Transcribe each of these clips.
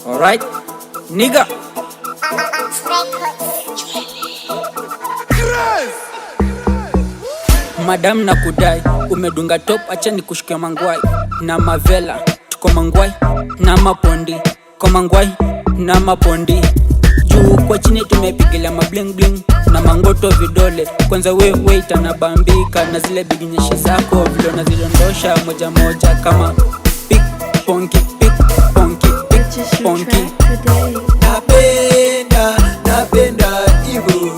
Alright, nigga. Madam na kudai, umedunga top, acha nikushuke mangwai. Na mavela, tuko mangwai. Na mapondi, kwa mangwai. Na mapondi, juu kwa chini tumepigilia mabling bling. Na mangoto vidole, kwanza we itanabambika. Na zile biginyeshi zako, vile unazidondosha moja moja kama pick ponky, pick ponky, pick ponky. Napenda hivyo,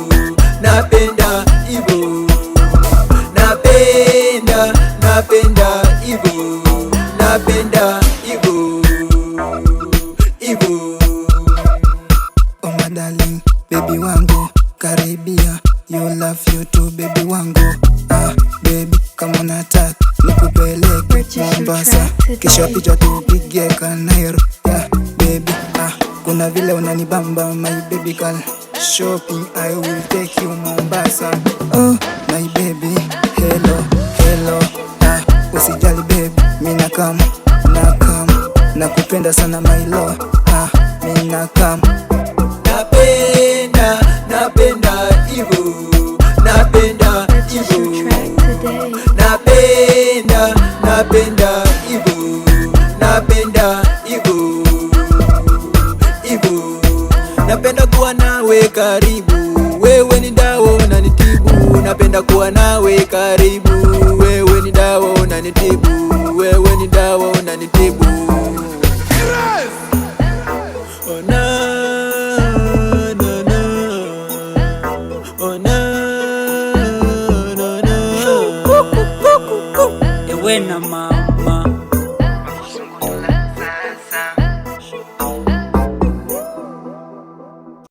napenda hivyo, napenda hivyo, napenda hivyo, hivyo. Oh my darling, baby wangu, karibia, you love you too baby wangu. Baby, kama unataka nikupeleke Mombasa, kisha picha tupige Kanairo. Baby, kuna vile unanibamba my baby girl. Shopping, I will take you Mombasa. Oh my baby, hello, hello. Usijali baby, mina come, nakupenda sana my love. Mina come. Napenda hivyo, napenda hivyo, napenda hivyo, napenda hivyo, hivyo. Napenda kuwa nawe karibu, wewe ni dawa unanitibu. Napenda kuwa nawe karibu, wewe ni dawa unanitibu.